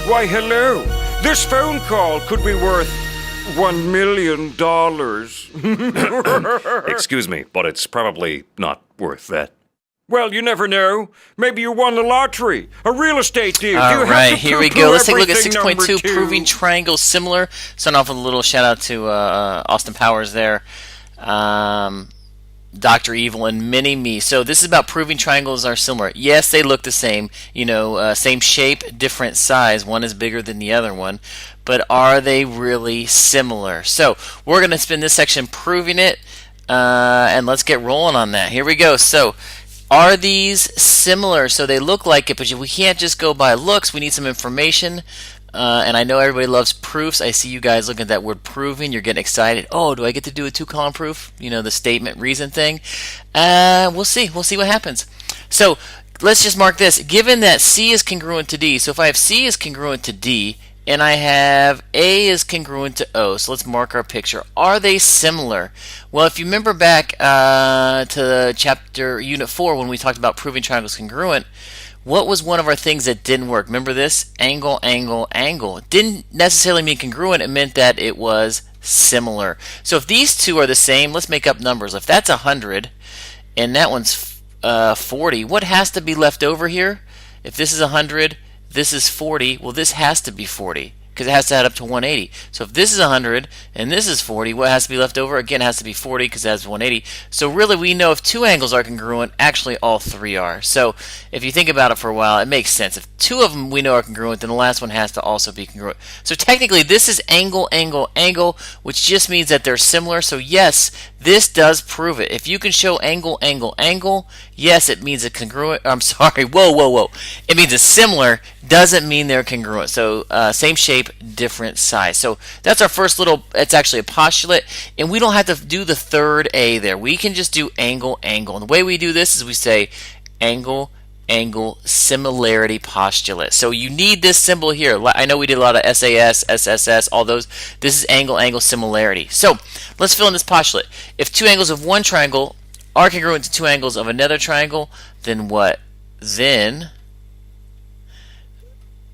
Why, hello. This phone call could be worth $1 million. Excuse me, but it's probably not worth that. Well, you never know. Maybe you won the lottery. A real estate deal. All right, here we go. Let's take a look at everything, 6.2, number two. proving triangles similar. Starting off with a little shout out to Austin Powers there. Dr. Evil and Mini-Me. So this is about proving triangles are similar. Yes, they look the same. Same shape, different size. One is bigger than the other one. But are they really similar? So we're going to spend this section proving it. And let's get rolling on that. Here we go. So are these similar? So they look like it, but we can't just go by looks. We need some information. And I know everybody loves proofs. I see you guys looking at that word proving. You're getting excited. Oh, do I get to do a two-column proof? The statement reason thing. We'll see. We'll see what happens. So let's just mark this. Given that C is congruent to D, so if I have C is congruent to D, and I have A is congruent to O, so let's mark our picture. Are they similar? Well, if you remember back to chapter unit 4 when we talked about proving triangles congruent, what was one of our things that didn't work? Remember this? Angle, angle, angle. It didn't necessarily mean congruent. It meant that it was similar. So if these two are the same, let's make up numbers. If that's 100 and that one's 40, what has to be left over here? If this is 100, this is 40, well, this has to be 40. Because it has to add up to 180. So if this is 100 and this is 40, what has to be left over? Again, it has to be 40 because it has 180. So really, we know if two angles are congruent, actually all three are. So if you think about it for a while, it makes sense. If two of them we know are congruent, then the last one has to also be congruent. So technically, this is angle, angle, angle, which just means that they're similar. So yes, this does prove it. If you can show angle, angle, angle, yes, it means it's congruent. I'm sorry, whoa. It means it's similar, doesn't mean they're congruent. So same shape, different size. So that's our first little, it's actually a postulate, and we don't have to do the third A there. We can just do angle, angle. And the way we do this is we say angle, angle, similarity postulate. So you need this symbol here. I know we did a lot of SAS, SSS, all those. This is angle, angle, similarity. So let's fill in this postulate. If two angles of one triangle are congruent to two angles of another triangle, then what? Then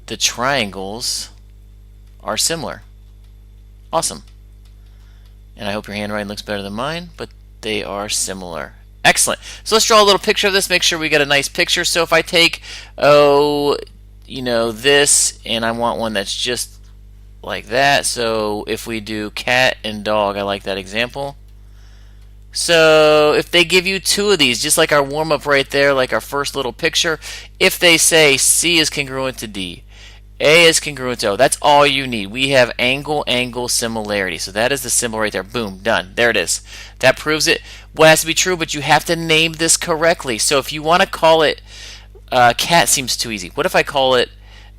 the triangles are similar. Awesome. And I hope your handwriting looks better than mine, but they are similar. Excellent. So let's draw a little picture of this, make sure we get a nice picture. So if I take, this, and I want one that's just like that. So if we do cat and dog, I like that example. So if they give you two of these, just like our warm-up right there, like our first little picture, if they say C is congruent to D, A is congruent to O, that's all you need. We have angle, angle, similarity. So that is the symbol right there. Boom, done. There it is. That proves it. What has to be true, but you have to name this correctly. So if you want to call it, cat seems too easy. What if I call it,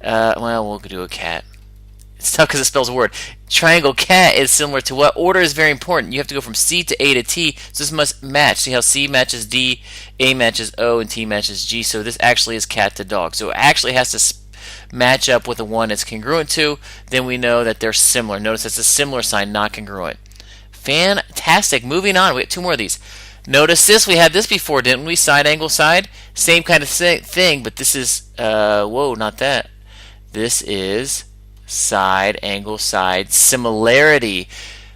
we'll do a cat. It's tough because it spells a word. Triangle cat is similar to what? Order is very important. You have to go from C to A to T, so this must match. See how C matches D, A matches O, and T matches G. So this actually is cat to dog. So it actually has to match up with the one it's congruent to. Then we know that they're similar. Notice it's a similar sign, not congruent. Fantastic. Moving on. We have two more of these. Notice this. We had this before, didn't we? Side, angle, side. Same kind of thing, but this is, not that. This is side, angle, side, similarity.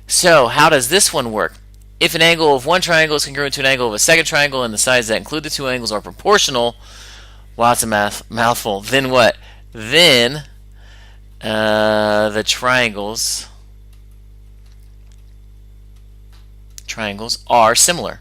So how does this one work? If an angle of one triangle is congruent to an angle of a second triangle and the sides that include the two angles are proportional, wow, it's a mouthful, then what? Then the triangles are similar.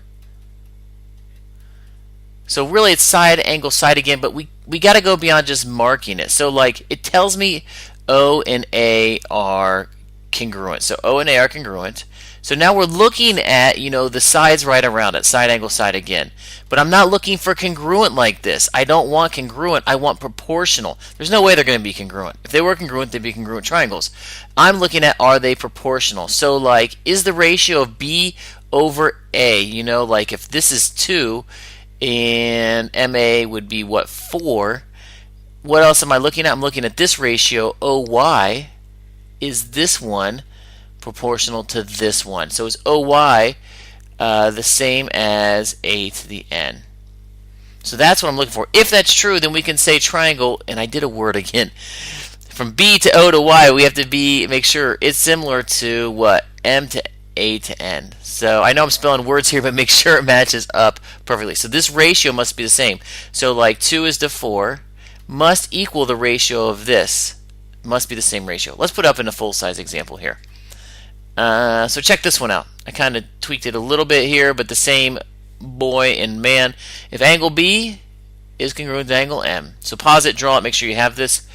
So really it's side, angle, side again, but we got to go beyond just marking it. So like it tells me O and A are congruent. So O and A are congruent. So now we're looking at, the sides right around it, side, angle, side again. But I'm not looking for congruent like this. I don't want congruent. I want proportional. There's no way they're going to be congruent. If they were congruent, they'd be congruent triangles. I'm looking at, are they proportional? So like, is the ratio of B over A, like if this is 2 and MA would be what, 4? What else am I looking at? I'm looking at this ratio, OY. Is this one proportional to this one? So is OY the same as A to the N? So that's what I'm looking for. If that's true, then we can say triangle, and I did a word again. From B to O to Y, we have to make sure it's similar to what? M to A to N. So I know I'm spelling words here, but make sure it matches up perfectly. So this ratio must be the same. So like 2 is to 4 must equal the ratio of this. Must be the same ratio. Let's put up in a full-size example here. So check this one out. I kind of tweaked it a little bit here, but the same boy and man. If angle B is congruent to angle M. So pause it, draw it, make sure you have this.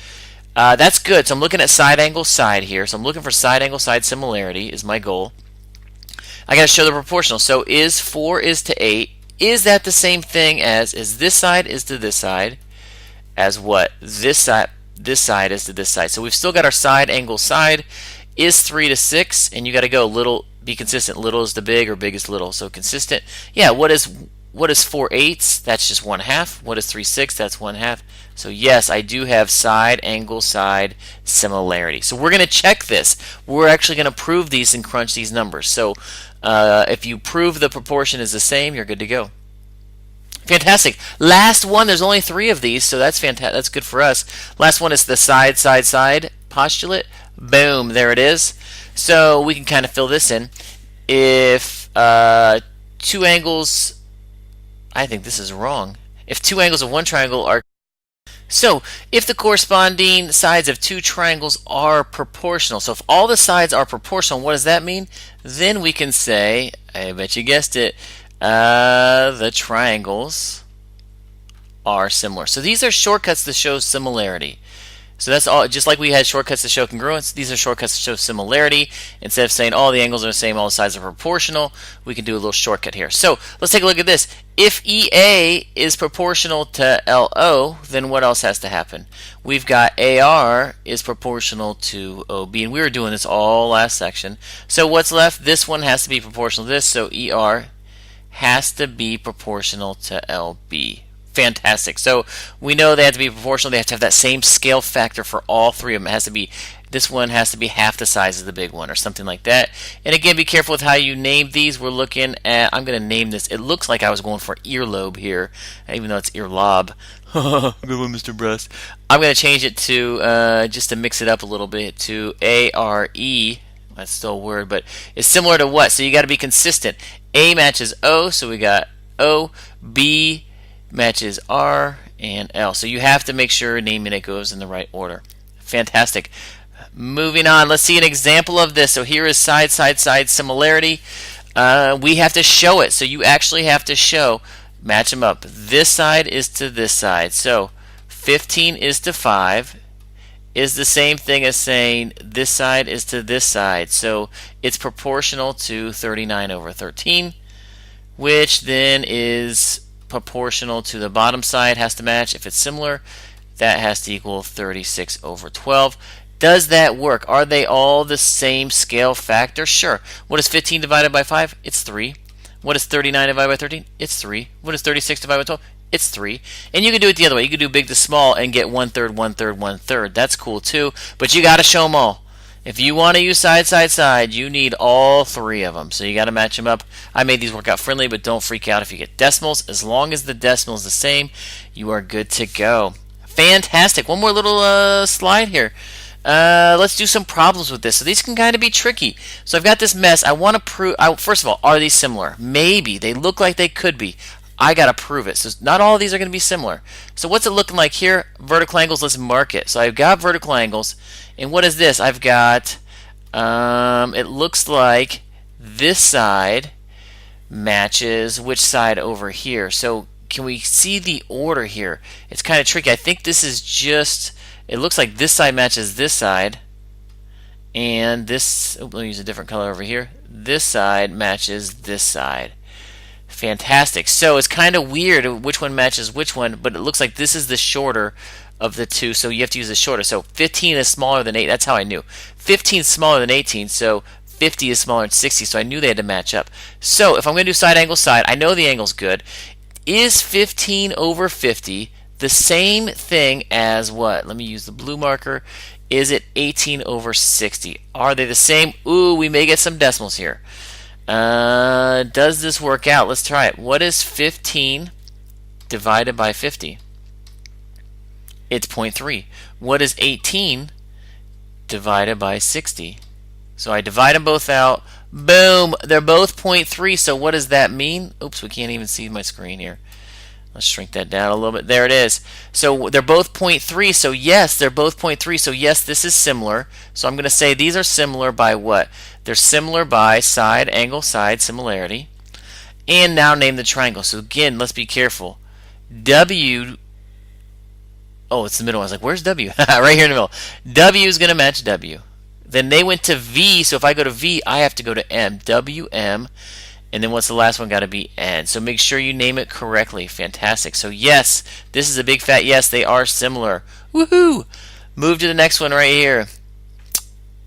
That's good. So I'm looking at side angle side here. So I'm looking for side angle side similarity is my goal. I got to show the proportional. So is 4 is to 8. Is that the same thing as is this side is to this side? As what? This side is to this side. So we've still got our side angle side. Is 3 to 6, and you got to go little, be consistent. Little is to big or big is little. So consistent. Yeah, what is 4/8? That's just 1/2. What is 3/6? That's 1/2. So yes, I do have side angle side similarity. So we're going to check this. We're actually going to prove these and crunch these numbers. So if you prove the proportion is the same, you're good to go. Fantastic. Last one. There's only 3 of these, so that's fantastic. That's good for us. Last one is the side postulate. Boom, there it is. So we can kind of fill this in. If 2 angles, I think this is wrong. If 2 angles of one triangle are, so if the corresponding sides of 2 triangles are proportional, so if all the sides are proportional, what does that mean? Then we can say, I bet you guessed it, the triangles are similar. So these are shortcuts to show similarity. So that's all. Just like we had shortcuts to show congruence, these are shortcuts to show similarity. Instead of saying all the angles are the same, all the sides are proportional, we can do a little shortcut here. So let's take a look at this. If EA is proportional to LO, then what else has to happen? We've got AR is proportional to OB, and we were doing this all last section. So what's left? This one has to be proportional to this, so ER has to be proportional to LB. Fantastic. So we know they have to be proportional. They have to have that same scale factor for all 3 of them. It has to be, this one has to be half the size of the big one or something like that. And again, be careful with how you name these. We're looking at, I'm going to name this. It looks like I was going for earlobe here, even though it's earlob. Good one, Mr. Breast. I'm going to change it to, just to mix it up a little bit, to ARE. That's still a word, but it's similar to what? So you got to be consistent. A matches O, so we got O. B matches R and L. So you have to make sure naming it goes in the right order. Fantastic. Moving on, let's see an example of this. So here is side similarity. We have to show it. So you actually have to show, match them up. This side is to this side. So 15 is to 5 is the same thing as saying this side is to this side. So it's proportional to 39 over 13, which then is proportional to the bottom side, has to match. If it's similar, that has to equal 36 over 12. Does that work? Are they all the same scale factor? Sure. What is 15 divided by 5? It's 3. What is 39 divided by 13? It's 3. What is 36 divided by 12? It's 3. And you can do it the other way. You can do big to small and get 1/3, 1/3, 1/3. That's cool too, but you got to show them all. If you want to use side, you need all 3 of them. So you got to match them up. I made these work out friendly, but don't freak out if you get decimals. As long as the decimal is the same, you are good to go. Fantastic. One more little slide here. Let's do some problems with this. So these can kind of be tricky. So I've got this mess. I want to prove, first of all, are these similar? Maybe. They look like they could be. I got to prove it. So not all of these are going to be similar. So what's it looking like here? Vertical angles, let's mark it. So I've got vertical angles. And what is this? I've got, it looks like this side matches which side over here. So can we see the order here? It's kind of tricky. I think this is just, it looks like this side matches this side. And this, let me use a different color over here. This side matches this side. Fantastic. So it's kind of weird which one matches which one, but it looks like this is the shorter of the 2, so you have to use the shorter. So 15 is smaller than 8. That's how I knew. 15 is smaller than 18, so 50 is smaller than 60, so I knew they had to match up. So if I'm going to do side angle side, I know the angle's good. Is 15 over 50 the same thing as what? Let me use the blue marker. Is it 18 over 60? Are they the same? Ooh, we may get some decimals here. Does this work out? Let's try it. What is 15 divided by 50? It's 0.3. What is 18 divided by 60? So I divide them both out. Boom! They're both 0.3. So what does that mean? Oops, we can't even see my screen here. Let's shrink that down a little bit. There it is. So they're both 0.3. So yes, they're both 0.3. So yes, this is similar. So I'm going to say these are similar by what? They're similar by side, angle, side, similarity. And now name the triangle. So again, let's be careful. W. Oh, it's the middle. I was like, where's W? Right here in the middle. W is going to match W. Then they went to V. So if I go to V, I have to go to M. W, M. And then what's the last one? Got to be N. So make sure you name it correctly. Fantastic. So yes, this is a big fat yes. They are similar. Woohoo! Move to the next one right here.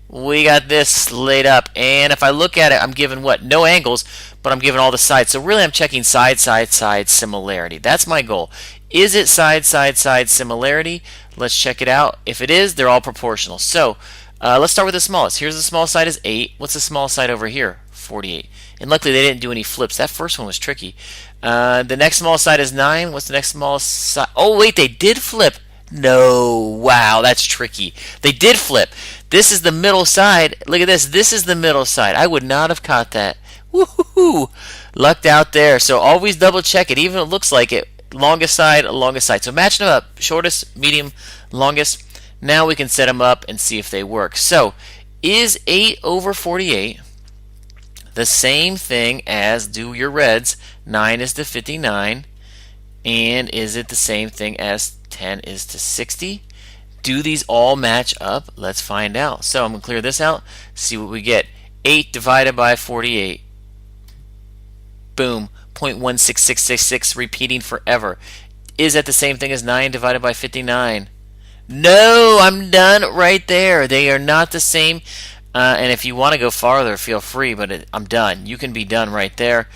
We got this laid up. And if I look at it, I'm given what? No angles, but I'm given all the sides. So really I'm checking side, side, side similarity. That's my goal. Is it side, side, side similarity? Let's check it out. If it is, they're all proportional. So let's start with the smallest. Here's the small side is 8. What's the small side over here? 48. And luckily they didn't do any flips. That first one was tricky. The next small side is 9. What's the next smallest side? Oh, wait, they did flip. No. Wow, that's tricky. They did flip. This is the middle side. Look at this. This is the middle side. I would not have caught that. Woohoo! Lucked out there. So always double check it. Even if it looks like it. Longest side, longest side. So match them up. Shortest, medium, longest. Now we can set them up and see if they work. So is 8 over 48 the same thing as, do your reds, 9 is to 59, and is it the same thing as 10 is to 60? Do these all match up? Let's find out. So I'm going to clear this out, see what we get. 8 divided by 48. Boom. 0.16666 repeating forever. Is that the same thing as 9 divided by 59? No, I'm done right there. They are not the same. And if you want to go farther, feel free, but I'm done. You can be done right there.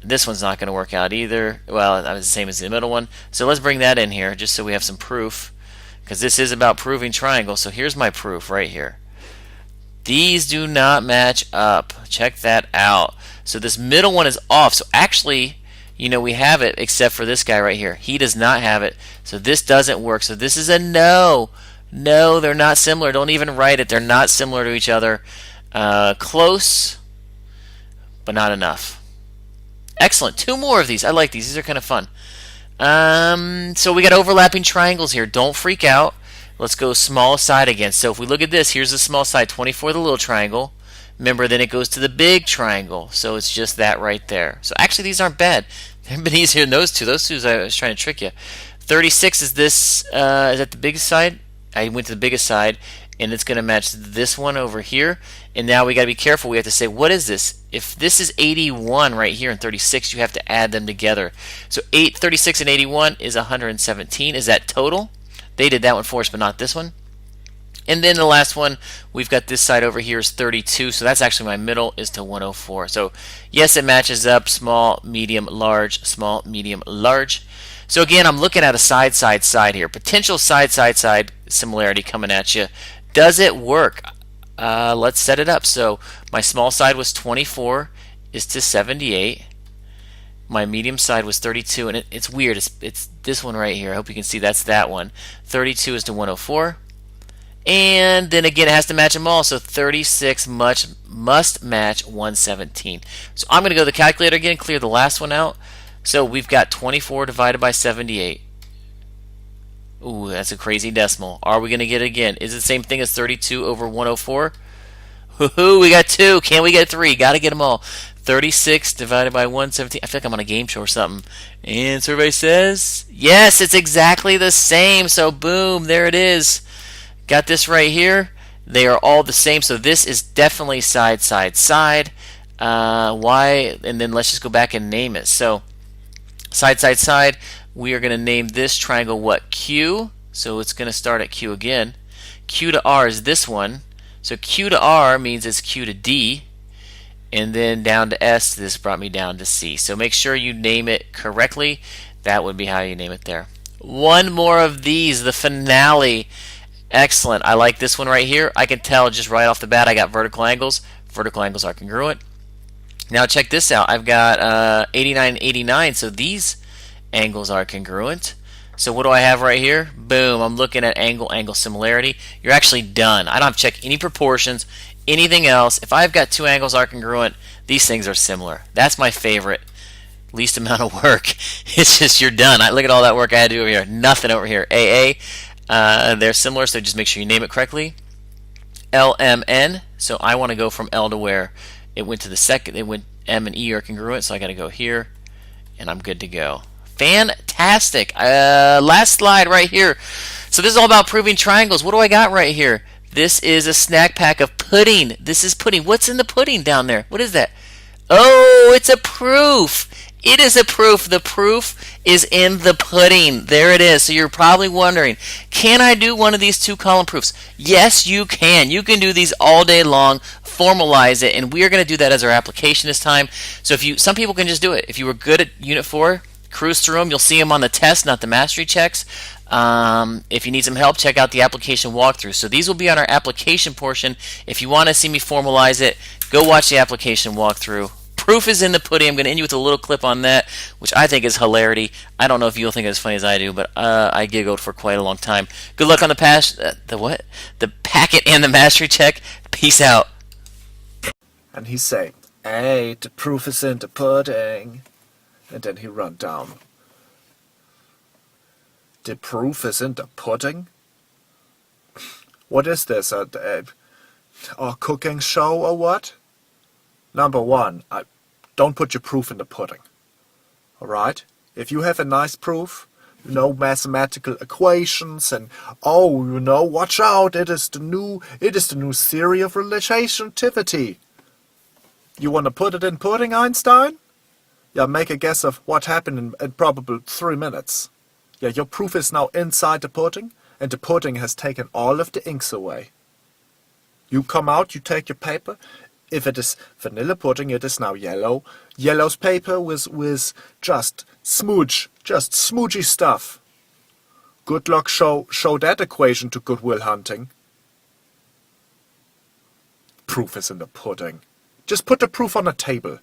This one's not going to work out either. Well, that was the same as the middle one. So let's bring that in here just so we have some proof, because this is about proving triangles. So here's my proof right here. These do not match up. Check that out. So this middle one is off. So actually, you know, we have it except for this guy right here. He does not have it. So this doesn't work. So this is a no. No, they're not similar. Don't even write it. They're not similar to each other. Close, but not enough. Excellent. 2 more of these. I like these. These are kind of fun. So we got overlapping triangles here. Don't freak out. Let's go small side again. So if we look at this, here's the small side, 24, the little triangle. Remember, then it goes to the big triangle. So it's just that right there. So actually, these aren't bad. They've been easier than those two. Those two, I was trying to trick you. 36 is this. Is that the biggest side? I went to the biggest side, and it's going to match this one over here. And now we got to be careful. We have to say, what is this? If this is 81 right here and 36, you have to add them together. So 36 and 81 is 117. Is that total? They did that one for us, but not this one. And then the last one, we've got this side over here is 32. So that's actually my middle is to 104. So yes, it matches up. Small, medium, large, small, medium, large. So again, I'm looking at a side, side, side here. Potential side, side, side similarity coming at you. Does it work? Let's set it up. So my small side was 24 is to 78. My medium side was 32, and it's weird. It's this one right here. I hope you can see that's that one. 32 is to 104. And then again, it has to match them all. So 36 must match 117. So I'm going to go to the calculator again, clear the last one out. So we've got 24 divided by 78. Ooh, that's a crazy decimal. Are we going to get it again? Is it the same thing as 32 over 104? Woohoo, we got 2. Can we get 3? Got to get them all. 36 divided by 117. I feel like I'm on a game show or something. And survey says, yes, it's exactly the same. So boom, there it is. Got this right here. They are all the same. So this is definitely side, side, side. Why? And then let's just go back and name it. So side, side, side. We are going to name this triangle what? Q. So it's going to start at Q again. Q to R is this one. So Q to R means it's Q to D. And then down to S, this brought me down to C. So make sure you name it correctly. That would be how you name it there. One more of these, the finale. Excellent. I like this one right here. I can tell just right off the bat I got vertical angles. Vertical angles are congruent. Now check this out. I've got 89 and 89. So these angles are congruent. So what do I have right here? Boom, I'm looking at angle similarity. You're actually done. I don't have to check any proportions, anything else. If I've got two angles are congruent, these things are similar. That's my favorite. Least amount of work. It's just you're done. Look at all that work I had to do over here. Nothing over here. AA, they're similar, so just make sure you name it correctly. LMN, so I want to go from L to where? It went to the second. It went M and E are congruent, so I got to go here, and I'm good to go. Fantastic. Last slide right here. So this is all about proving triangles. What do I got right here? This is a snack pack of pudding. This is pudding. What's in the pudding down there? What is that? Oh, it's a proof. It is a proof. The proof is in the pudding. There it is. So you're probably wondering, can I do one of these two-column proofs? Yes, you can. You can do these all day long, formalize it, and we are going to do that as our application this time. So some people can just do it. If you were good at Unit 4, cruise through them. You'll see them on the test, not the mastery checks. If you need some help, check out the application walkthrough. So these will be on our application portion. If you want to see me formalize it, go watch the application walkthrough. Proof is in the pudding. I'm going to end you with a little clip on that, which I think is hilarity. I don't know if you'll think it's as funny as I do, but I giggled for quite a long time. Good luck on the packet and the mastery check. Peace out. And he say, "Hey, the proof is in the pudding." And then he run down. The proof is in the pudding? What is this, a cooking show or what? Number one, don't put your proof in the pudding. Alright? If you have a nice proof, mathematical equations and watch out, it is the new theory of relativity. You want to put it in pudding, Einstein? Yeah, make a guess of what happened in probably 3 minutes. Yeah, your proof is now inside the pudding, and the pudding has taken all of the inks away. You come out, you take your paper. If it is vanilla pudding, it is now yellow. Yellow's paper with just smoochy stuff. Good luck show that equation to Good Will Hunting. Proof is in the pudding. Just put the proof on a table.